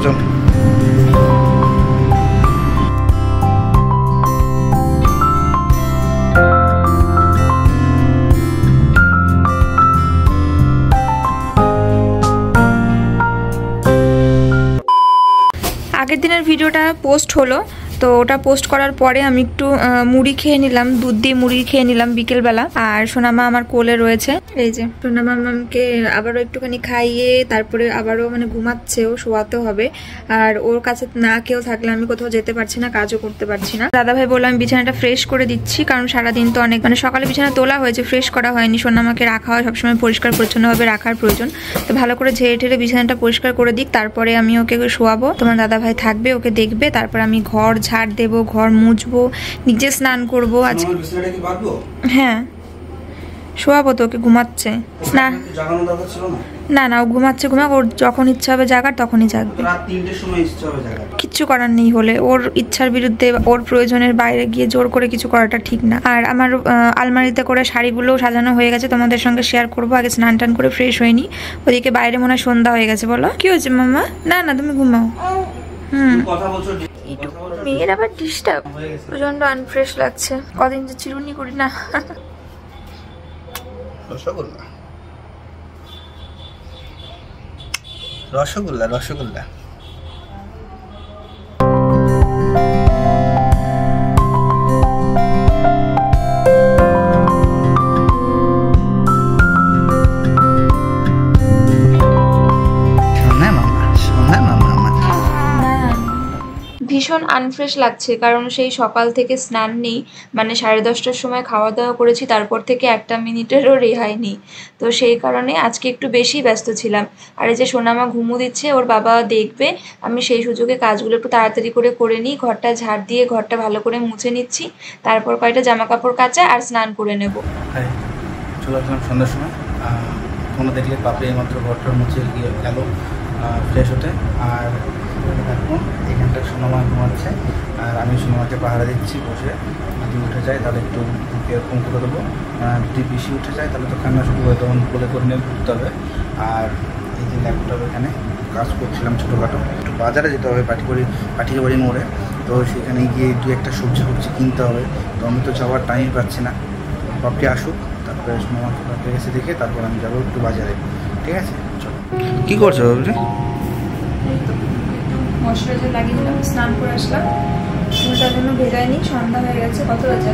চল। আগের দিনের ভিডিওটা পোস্ট হলো, তো ওটা পোস্ট করার পরে আমি একটু মুড়ি খেয়ে নিলাম, দুধ দিয়ে মুড়ি খেয়ে নিলাম বিকেলবেলা। আর সোনামা আমার কোলে রয়েছে, এই যে সোনামা মামকে আবারও একটুখানি খাইয়ে তারপরে আবারও মানে ঘুমাচ্ছে, ও শোয়াতে হবে। আর ওর কাছে না কেউ থাকলে আমি কোথাও যেতে পারছি না, কাজও করতে পারছি না। দাদাভাই বললাম আমি বিছানাটা ফ্রেশ করে দিচ্ছি, কারণ সারাদিন তো অনেক মানে সকালে বিছানা তোলা হয়েছে, ফ্রেশ করা হয়নি। সোনামাকে রাখা হয় সবসময় পরিষ্কার পরিচ্ছন্নভাবে রাখার প্রয়োজন, তো ভালো করে ঝেড়ে ঠেড়ে বিছানাটা পরিষ্কার করে দিক, তারপরে আমি ওকে শোয়াবো। তোমার দাদাভাই থাকবে, ওকে দেখবে, তারপর আমি ঘর ঝাড় দেবো, ঘর মুছবো, নিজে স্নান করবো। আজকে হ্যাঁ শোয়াবো তো, ওকে ঘুমাচ্ছে না। না না, ও ঘুমাচ্ছে, ঘুমাক, ওর যখন ইচ্ছা হবে জাগার তখনই জাগবে, কিচ্ছু করার নেই। হলে ওর ইচ্ছার বিরুদ্ধে ওর প্রয়োজনের বাইরে গিয়ে জোর করে কিছু করাটা ঠিক না। আর আমার আলমারিতে করে শাড়িগুলো সাজানো হয়ে গেছে, তোমাদের সঙ্গে শেয়ার করবো। আগে স্নান টান করে ফ্রেশ হয়নি, ওদিকে বাইরে মনে হয় সন্ধ্যা হয়ে গেছে। বলো কি হয়েছে মামা? না না তুমি ঘুমাও। মেয়ের আবার ডিস্টার্ব, প্রচন্ড আনফ্রেশ লাগছে, কদিন যে চিরুনি করি না। রসগোল্লা রসগোল্লা রসগোল্লা ভীষণ আনফ্রেশ লাগছে, কারণ সেই সকাল থেকে স্নান নেই, মানে 10:30টার সময় খাওয়া দাওয়া করেছি, তারপর থেকে 1 মিনিটেরও রেহাই নেই। তো সেই কারণে আজকে একটু বেশি ব্যস্ত ছিলাম। আর এই যে সোনামা ঘুমো দিচ্ছে, ওর বাবা দেখবে, আমি সেই সুযোগে কাজগুলো একটু তাড়াতাড়ি করে নিই। ঘরটা ঝাড় দিয়ে ঘরটা ভালো করে মুছে নিচ্ছি, তারপর কয়টা জামা কাপড় কাচা আর স্নান করে নেব। চলে আসলাম সন্ধ্যার সময়, কোনো দেখলে পাপে এইমাত্র ঘরটা মুছে গিয়ে গেল ফ্রেশ হতে। আর এখন এখানটা সোনামা ঘুমাচ্ছে, আর আমি সোনামাকে পাহারা দিচ্ছি বসে। যদি উঠে যায় তাহলে একটু এরকম করে দেবো, যদি বেশি উঠে যায় তাহলে তো কান্না শুরু হয়, তখন কোলে করে নিয়ে ঘুরতে হবে। আর এই যে ল্যাপটপ এখানে কাজ করছিলাম ছোটোখাটো, একটু বাজারে যেতে হবে পাঠিয়ে বাড়ি মোড়ে, তো সেখানে গিয়ে 2-1টা সবজি কিনতে হবে। তো আমি তো যাওয়ার টাইম পাচ্ছি না, বাপটি আসুক, তারপরে সোনামাকে বাপটি এসে দেখে তারপর আমি যাবো একটু বাজারে। ঠিক আছে চলো। কী করছো বাবুটি? ময়শ্চারাইজার লাগিয়ে দিলাম, স্নান করে আসলাম, চুলটার জন্য ভেজায়নি, সন্ধ্যা হয়ে গেছে। কত বাজে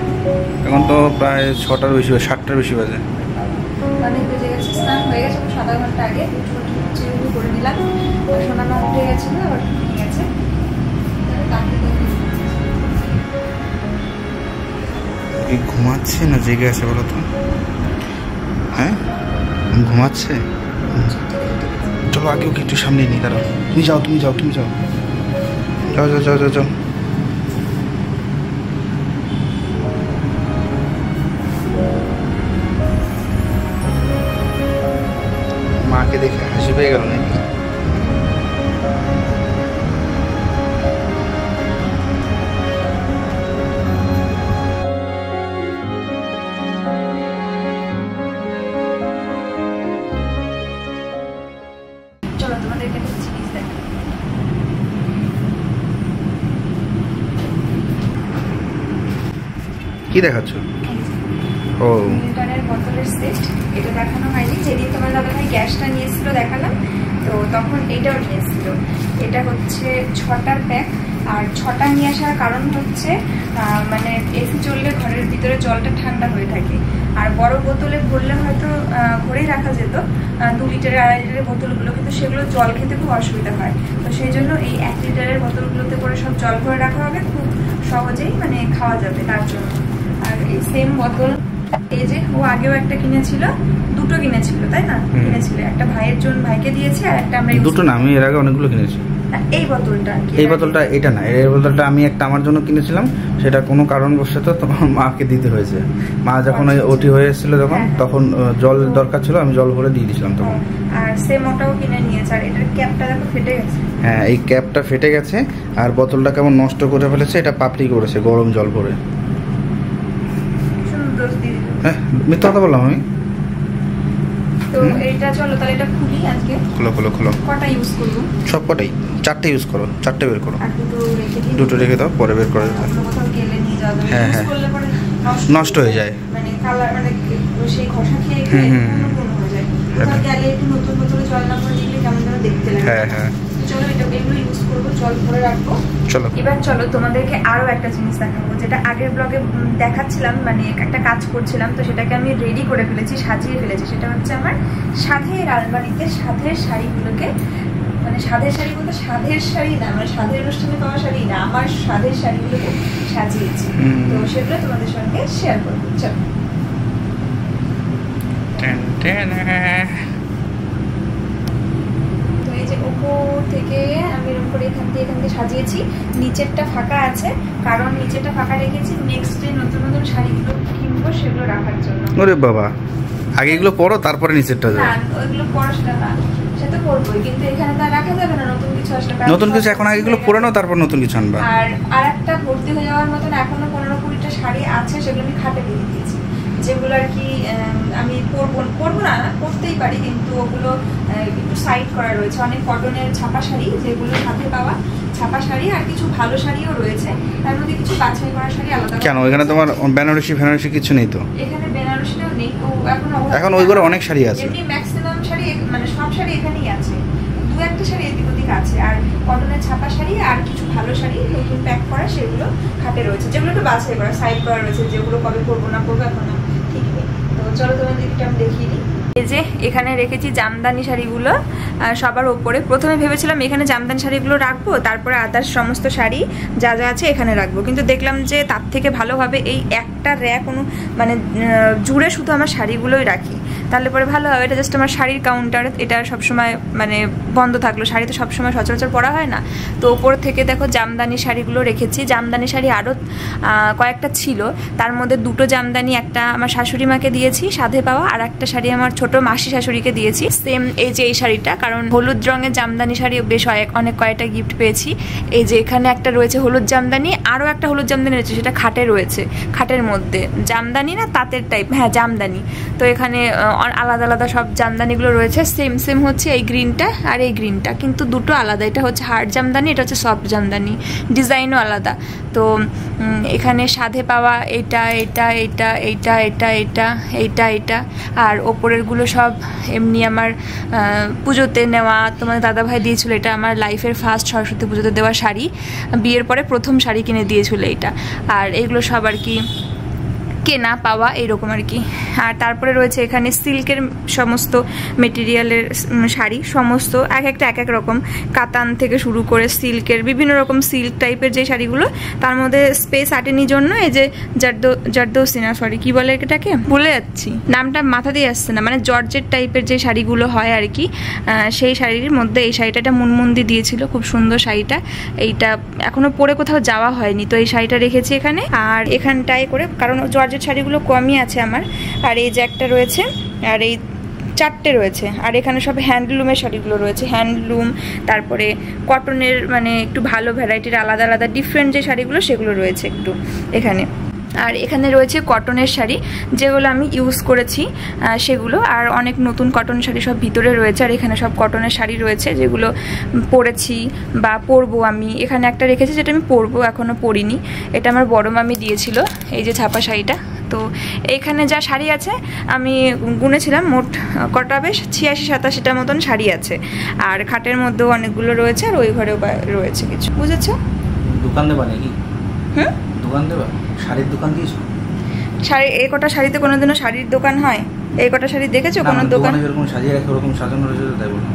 এখন? তো প্রায় 6টার বেশি, 7টার বেশি বাজে, মানে বেজে গেছে। স্নান হয়ে গেছে 7 ঘন্টা আগে, চুল করে নিলাম। সোনামা উঠে গেছিলো, আবার ঠিক আছে। ঘুমাচ্ছে না জেগে আছে বলো তো? হ্যাঁ ঘুমাচ্ছে। চলো আগে ওকে একটু সামনে নিই, দাঁড়াও। তুমি যাও যাও। মাকে দেখে হাসি পেয়ে গেল নাকি? চলো তোমাদেরকে একটা জিনিস দেখাই। কি দেখাচ্ছ? ও মিল্টনের বোতলের সেট, এটা দেখানো হয়নি। যেদিন তোমার দাদাভাই গ্যাসটা নিয়ে এসেছিল দেখালাম, তো তখন এটাও নিয়ে এসেছিল। এটা হচ্ছে 6টার প্যাক, আর 6টা নিয়ে আসার কারণ হচ্ছে মানে এসি চললে ঘরের ভিতরে জলটা ঠান্ডা হয়ে থাকে। আর বড় বোতলে ভরলে হয়তো ভরেই রাখা যেত 2 লিটারের 2.5 লিটারের বোতলগুলো, কিন্তু সেগুলো জল খেতে খুব অসুবিধা হয়। তো সেই জন্য এই 1 লিটারের বোতলগুলোতে করে সব জল ভরে রাখা হবে, খুব সহজেই মানে খাওয়া যাবে তার জন্য। আর এই সেম বোতল, এই যে ও আগেও একটা কিনেছিল, 2টো কিনেছিল তাই না? কিনেছিল, একটা ভাইয়ের জন্য ভাইকে দিয়েছি, আর একটা আমরা। 2টো না, আমি এর আগে অনেকগুলো কিনেছি। এই বোতলটা এটা না, এই বোতলটা আমি একটা আমার জন্য কিনেছিলাম, সেটা কোনো কারণবশত তোমার মাকে দিতে হয়েছে। মা যখন ওটি হয়ে এসেছিল তখন জল দরকার ছিল, আমি জল ভরে দিয়ে দিয়েছিলাম তখন। আর সেম ওটাও কিনে নিয়েছে, আর এটার ক্যাপটা দেখো ফেটে গেছে। হ্যাঁ এই ক্যাপটা ফেটে গেছে, আর বোতলটা কেমন নষ্ট করে ফেলেছে, এটা পাপড়ি করেছে গরম জল ভরে। হ্যাঁ মিথ্যা কথা বললাম আমি? তো এটা চলো তাহলে এটা খুলি আজকে। খোলো খোলো খোলো। কটা ইউজ করবো? সব কটাই, 4টে ইউজ করো, 4টে বের করো। আর দুটো রেখে দাও, পরে বের করে দিতে। কোথাও গেলে নিয়ে যাওয়া যাবে। হ্যাঁ, ইউজ হ্যাঁ। করলে পরে নষ্ট হয়ে যায়। মানে কালার মানে সেই ঘষা খেয়ে খেয়ে পুরনো হয়ে যায়। কোথাও গেলে একটু নতুন বোতলে জল না করে নিলে কেমন যেন দেখতে লাগে। হ্যাঁ হ্যাঁ। চলো এটা এগুলো ইউজ করবো, জল ভরে রাখবো। চলো এবার চলো তোমাদেরকে আরো একটা জিনিস দেখাবো, যেটা আগের ব্লগে দেখাচ্ছিলাম, মানে একটা কাজ করছিলাম, তো সেটাকে আমি রেডি করে ফেলেছি, সাজিয়ে ফেলেছি। সেটা হচ্ছে আমার সাধের আলমারিতে সাধের শাড়িগুলোকে, মানে সাধের শাড়ি বলতে সাধের শাড়ি না, মানে সাধের অনুষ্ঠানে পাওয়া শাড়ি না, আমার সাধের শাড়িগুলোকে সাজিয়েছি। তো সেগুলো তোমাদের সঙ্গে শেয়ার করবো। চলো। এই যে উপর থেকে আমি এরকম করে এখান দিয়ে সাজিয়েছি, নিচেরটা ফাঁকা আছে, কারণ নিচেরটা ফাঁকা রেখেছি নেক্সট ডে নতুন নতুন শাড়িগুলো কিনবো সেগুলো রাখার জন্য। ওরে বাবা, আগে এগুলো পরো তারপরে নিচেরটা যাও। না ওইগুলো পড়াশোনা না, সে তো করবোই, কিন্তু এখানে তো আর রাখা যাবে না নতুন কিছু আসলে। নতুন কিছু এখন আগে এগুলো পরে নাও, তারপর নতুন কিছু আনবা। আর একটা ভর্তি হয়ে যাওয়ার মতন এখনো 15-20টা শাড়ি আছে, সেগুলো আমি খাটে দিয়ে দিয়েছি, যেগুলো আর কি আমি পরবো না, পরতেই পারি, কিন্তু ওগুলো একটু সাইড করা রয়েছে। অনেক কটনের ছাপা শাড়ি, যেগুলো সাথে পাওয়া ছাপা শাড়ি, আর কিছু ভালো শাড়িও রয়েছে, তার মধ্যে কিছু বাছাই করা শাড়ি আলাদা। কেন এখানে তোমার বেনারসি কিছু নেই তো? এখানে বেনারসিও নেই, এখন ওইগুলো অনেক শাড়ি আছে। এমনি ম্যাক্সিমাম শাড়ি মানে সব শাড়ি এখানেই আছে, দু একটা শাড়ি এদিক ওদিক আছে, আর কটনের ছাপা শাড়ি আর কিছু ভালো শাড়ি নতুন প্যাক করা, সেগুলো খাটে রয়েছে, যেগুলো একটু বাছাই করা সাইড করা রয়েছে, যেগুলো কবে পরবো না পরবো এখন ঠিক নেই। তো চলো তোমাদের একটু আমি দেখিয়ে দিই। এই যে এখানে রেখেছি জামদানি শাড়িগুলো সবার ওপরে। প্রথমে ভেবেছিলাম এখানে জামদানি শাড়িগুলো রাখবো, তারপরে আদার্স সমস্ত শাড়ি যা যা আছে এখানে রাখবো, কিন্তু দেখলাম যে তার থেকে ভালোভাবে এই একটা র্যাক মানে জুড়ে শুধু আমার শাড়িগুলোই রাখি, তাহলে পরে ভালো হবে। এটা জাস্ট আমার শাড়ির কাউন্টার, এটা সবসময় মানে বন্ধ থাকলো, শাড়ি তো সবসময় সচরাচর পরা হয় না। তো ওপর থেকে দেখো জামদানি শাড়িগুলো রেখেছি। জামদানি শাড়ি আরও কয়েকটা ছিল, তার মধ্যে দুটো জামদানি একটা আমার শাশুড়ি মাকে দিয়েছি সাধে পাওয়া, আর একটা শাড়ি আমার ছোট মাসি শাশুড়িকে দিয়েছি, সেম এই যে এই শাড়িটা, কারণ হলুদ রঙের জামদানি শাড়ি বেশ অনেক কয়েকটা গিফট পেয়েছি। এই যে এখানে একটা রয়েছে হলুদ জামদানি, আরও একটা হলুদ জামদানি রয়েছে, সেটা খাটে রয়েছে, খাটের মধ্যে জামদানি না তাঁতের টাইপ, হ্যাঁ জামদানি। তো এখানে আলাদা আলাদা সব জামদানিগুলো রয়েছে, সেম হচ্ছে এই গ্রিনটা আর এই গ্রিনটা, কিন্তু দুটো আলাদা, এটা হচ্ছে হার্ড জামদানি, এটা হচ্ছে সফট জামদানি, ডিজাইনও আলাদা। তো এখানে সাধে পাওয়া এটা এটা এটা এইটা এটা এটা এইটা এটা, আর ওপরেরগুলো সব এমনি আমার পুজোতে নেওয়া, তোমার দাদাভাই দিয়েছিল, এটা আমার লাইফের ফার্স্ট সরস্বতী পুজোতে দেওয়া শাড়ি, বিয়ের পরে প্রথম শাড়ি কিনে দিয়েছিল এইটা। আর এগুলো সব আর কি কেনা পাওয়া এইরকম আর কি। আর তারপরে রয়েছে এখানে সিল্কের সমস্ত মেটেরিয়ালের শাড়ি, সমস্ত এক এক রকম, কাতান থেকে শুরু করে সিল্কের বিভিন্ন রকম সিল্ক টাইপের যে শাড়িগুলো, তার মধ্যে স্পেস আটেনি জন্য এই যে জারদৌসিনা, সরি কি বলে এটাকে ভুলে যাচ্ছি, নামটা মাথা দিয়ে আসছে না, মানে জর্জেট টাইপের যে শাড়িগুলো হয় আর কি, সেই শাড়ির মধ্যে এই শাড়িটা মুনমুন্দি দিয়েছিল, খুব সুন্দর শাড়িটা। এইটা এখনো পরে কোথাও যাওয়া হয়নি, তো এই শাড়িটা রেখেছি এখানে। আর এখানটায় করে, কারণ জর্জেট শাড়িগুলো কমই আছে আমার, আর এই যে একটা রয়েছে, আর এই 4টে রয়েছে, আর এখানে সব হ্যান্ডলুমের শাড়িগুলো রয়েছে, হ্যান্ডলুম, তারপরে কটনের মানে একটু ভালো ভ্যারাইটির আলাদা আলাদা ডিফারেন্ট যে শাড়িগুলো সেগুলো রয়েছে একটু এখানে। আর এখানে রয়েছে কটনের শাড়ি, যেগুলো আমি ইউজ করেছি সেগুলো, আর অনেক নতুন কটন শাড়ি সব ভিতরে রয়েছে। আর এখানে সব কটনের শাড়ি রয়েছে যেগুলো পরেছি বা পরবো আমি। এখানে একটা রেখেছি যেটা আমি পরবো, এখনও পরিনি, এটা আমার বড় মামি দিয়েছিল, এই যে ছাপা শাড়িটা। তো এইখানে যা শাড়ি আছে আমি গুনেছিলাম, মোট কটা বেশ 86-87টার মতন শাড়ি আছে, আর খাটের মধ্যেও অনেকগুলো রয়েছে, আর ওই ঘরেও রয়েছে কিছু, বুঝেছো? দোকান দেবা নাকি? দোকান দেবা? শাড়ির দোকান দিয়েছো? শাড়ি এই কটা শাড়িতে কোনোদিনও শাড়ির দোকান হয়? এই কটা শাড়ি দেখেছো কোনো দোকান? এরকম সাজিয়ে রাখে, ওরকম সাজানো রয়েছে, তাই বলো।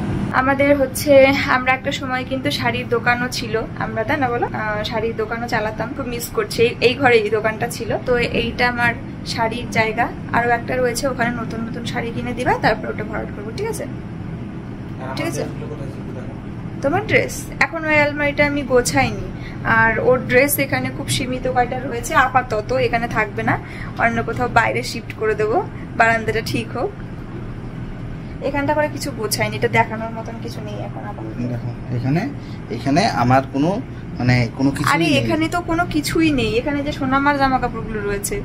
আমাদের হচ্ছে আমরা একটা সময় কিন্তু শাড়ির দোকানও ছিল, আমরা তাই না বলো, শাড়ির দোকানও চালাতাম, খুব মিস করছি। এই ঘরে এই দোকানটা ছিল, তো এইটা আমার শাড়ির জায়গা। আরো একটা রয়েছে, ওখানে নতুন নতুন শাড়ি কিনে দিবা, তারপর ওটা ভরাট করবো, ঠিক আছে? ঠিক আছে। তোমার ড্রেস এখন ওই আলমারিটা আমি গোছাইনি, আর ওর ড্রেস এখানে খুব সীমিত কয়টা রয়েছে, আপাতত এখানে থাকবে না, অন্য কোথাও বাইরে শিফট করে দেবো, বারান্দাটা ঠিক হোক। এখানটা করে কিছু গোছাইনি, এটা দেখানোর মতন কিছু নেই এখন আপাতত। দেখো এখানে আমার কোনো মানে কোনো কিছু, আরে এখানে তো কোনো কিছুই নেই, এখানে যে সোনামার জামা কাপড়গুলো রয়েছে,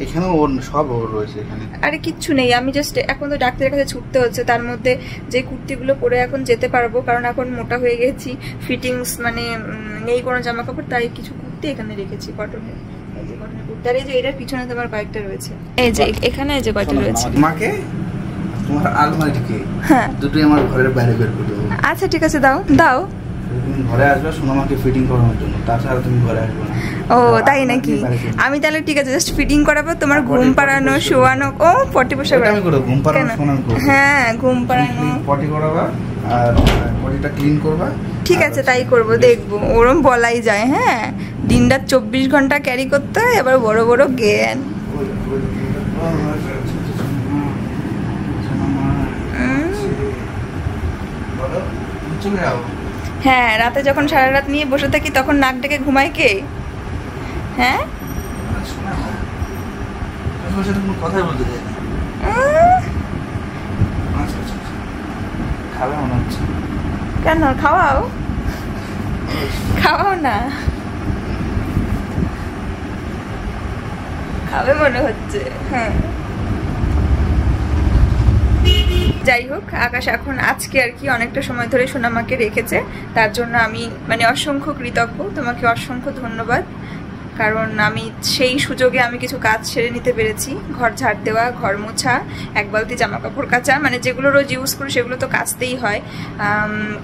এখানেও ওর সব ওর রয়েছে এখানে। আরে কিচ্ছু নেই, আমি জাস্ট এখন তো ডাক্তারের কাছে ছুটতে হচ্ছে, তার মধ্যে যে কুর্তিগুলো পরে এখন যেতে পারবো, কারণ এখন মোটা হয়ে গেছি, ফিটিংস মানে নেই কোনো জামা কাপড়, তাই কিছু কুর্তি এখানে রেখেছি কটনের। এই যে কটনের কুর্তি, আর এই যে এটার পিছনে তোমার কয়েকটা রয়েছে, এই যে এখানে এই যে কয়েকটা রয়েছে। মাকে তোমার আলমারি থেকে হ্যাঁ দুটোই আমার ঘরের বাইরে বের করে দেবো। আচ্ছা ঠিক আছে, দাও দাও। তুমি ঘরে আসবে সোনামাকে ফিটিং করানোর জন্য, তাছাড়া তুমি ঘরে আসবে না। ও তাই নাকি? আমি তাহলে ঠিক আছে, জাস্ট ফিটিং করাবো, তোমার ঘুম পাড়ানো শোয়ানো। ও পটি বসে আমি করব, ঘুম পাড়ানো শোনানো করব। হ্যাঁ ঘুম পাড়ানো, পটি করাবা আর বডিটা ক্লিন করবা। ঠিক আছে তাই করব, দেখবো। ওরম বলাই যায়। হ্যাঁ দিনরাত 24 ঘন্টা ক্যারি করতে হয়, আবার বড় বড় জ্ঞান। হ্যাঁ রাতে যখন সারা রাত নিয়ে বসে থাকি তখন নাক ডেকে ঘুমায় কে? হ্যাঁ কথাই বলতে চাই না। খাবে মনে হচ্ছে। কেন? খাওয়াও, খাওয়াও না। খাবে মনে হচ্ছে। হ্যাঁ যাই হোক, আকাশ এখন আজকে আর কি অনেকটা সময় ধরে সোনামাকে রেখেছে, তার জন্য আমি মানে অসংখ্য কৃতজ্ঞ, তোমাকে অসংখ্য ধন্যবাদ। কারণ আমি সেই সুযোগে আমি কিছু কাজ সেরে নিতে পেরেছি, ঘর ঝাড় দেওয়া, ঘর মোছা, এক বালতি জামা কাপড় কাচা, মানে যেগুলো রোজ ইউজ করি সেগুলো তো কাচতেই হয়,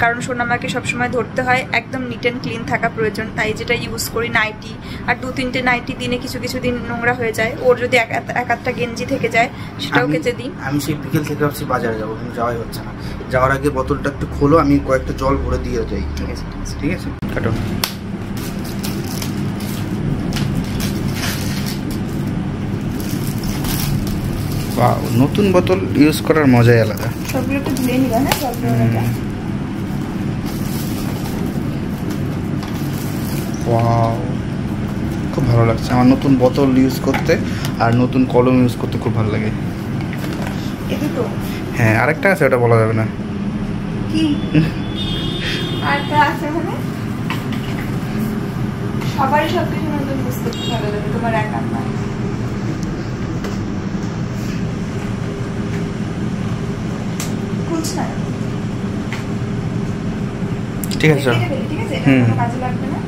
কারণ সোনামাকে সবসময় ধরতে হয়, একদম নিট অ্যান্ড ক্লিন থাকা প্রয়োজন। তাই যেটা ইউজ করি নাইটি, আর 2-3টে নাইটি দিনে কিছু কিছু দিন নোংরা হয়ে যায়, ওর যদি এক আধটা গেঞ্জি থেকে যায় সেটাও কেচে দিই। আমি সেই বিকেল থেকে ভাবছি বাজারে যাবো, কিন্তু যাওয়াই হচ্ছে না। যাওয়ার আগে বোতলটা একটু খোলো, আমি কয়েকটা জল ভরে দিয়ে যাই। ঠিক আছে ঠিক আছে, কাটো। নতুন বোতল ইউজ করার মজাই আলাদা। সবগুলো একটু ধুয়ে নিবা। হ্যাঁ খুব ভালো লাগছে আমার নতুন বোতল ইউজ করতে, আর নতুন কলম ইউজ করতে খুব ভালো লাগে। হ্যাঁ আরেকটা আছে, ওটা বলা যাবে না। কি আরেকটা আছে? মানে সবারই সবকিছু নতুন ইউজ করতে ভালো লাগে, তোমার একা না। ঠিক আছে ঠিক আছে, কাজে লাগবে না।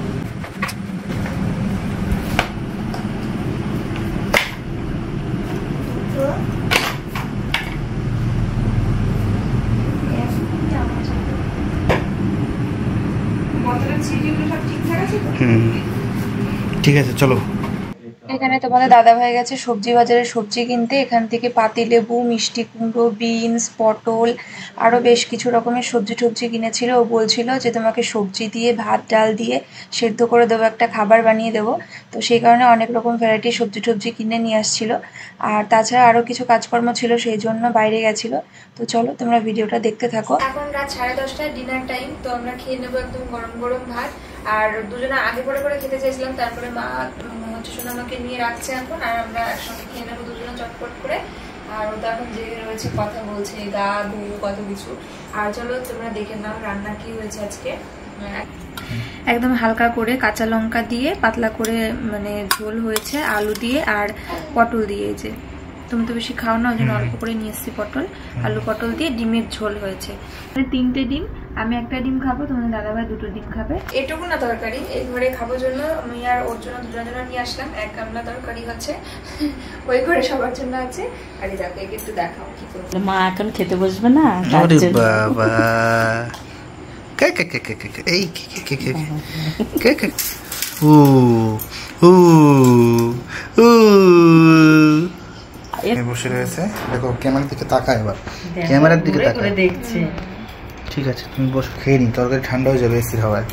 ঠিক আছে চলো। এখানে তোমাদের দাদা ভাই গেছে সবজি বাজারে সবজি কিনতে, এখান থেকে পাতিলেবু, মিষ্টি কুমড়ো, বিনস, পটল, আরও বেশ কিছু রকমের সবজি টবজি কিনেছিল। ও বলছিল যে তোমাকে সবজি দিয়ে ভাত ডাল দিয়ে সেদ্ধ করে দেবো, একটা খাবার বানিয়ে দেবো। তো সেই কারণে অনেক রকম ভ্যারাইটি সবজি টবজি কিনে নিয়ে আসছিল, আর তাছাড়া আরও কিছু কাজকর্ম ছিল, সেই জন্য বাইরে গেছিলো। তো চলো তোমরা ভিডিওটা দেখতে থাকো। এখন রাত 10:30 ডিনার টাইম, তো আমরা খেয়ে নেবো একদম গরম গরম ভাত। আর দুজনে আগে পরে করে খেতে চাইছিলাম, তারপরে মা হচ্ছে সোনামাকে নিয়ে রাখছে এখন, আর আমরা একসঙ্গে খেয়ে নেবো দুজনে চটপট করে। আর ও তো এখন জেগে রয়েছে, কথা বলছে, গা ঘু কত কিছু। আর চলো তোমরা দেখে নাও রান্না কি হয়েছে আজকে। একদম হালকা করে কাঁচা লঙ্কা দিয়ে পাতলা করে মানে ঝোল হয়েছে, আলু দিয়ে আর পটল দিয়ে। যে তুমি তো বেশি খাও না, ওই জন্য অল্প করে নিয়ে এসেছি পটল, আলু পটল দিয়ে ডিমের ঝোল হয়েছে। মানে 3টে ডিম, আমি একটা ডিম খাবো, তোমাদের দাদাভাই 2টো ডিম খাবে। এটুকু না তরকারি, এই ঘরে খাবো জন্য আমি আর ওর জন্য দুজনের নিয়ে আসলাম। 1 গামলা তরকারি হচ্ছে, ওই ঘরে সবার জন্য আছে। আর এই দেখো, একটু দেখাও কি করছে। মা এখন খেতে বসবে না। আরে বাবা, কে কে কে কে কে এই কে কে কে কে কে ও ও ও বসে রয়েছে। দেখো ক্যামেরার দিকে তাকা, এবার ক্যামেরার দিকে তাকা, দেখছে। ঠিক আছে তুমি বসে খেয়ে নি, তরকারি ঠান্ডা হয়ে যাবে এসির হাওয়ায়।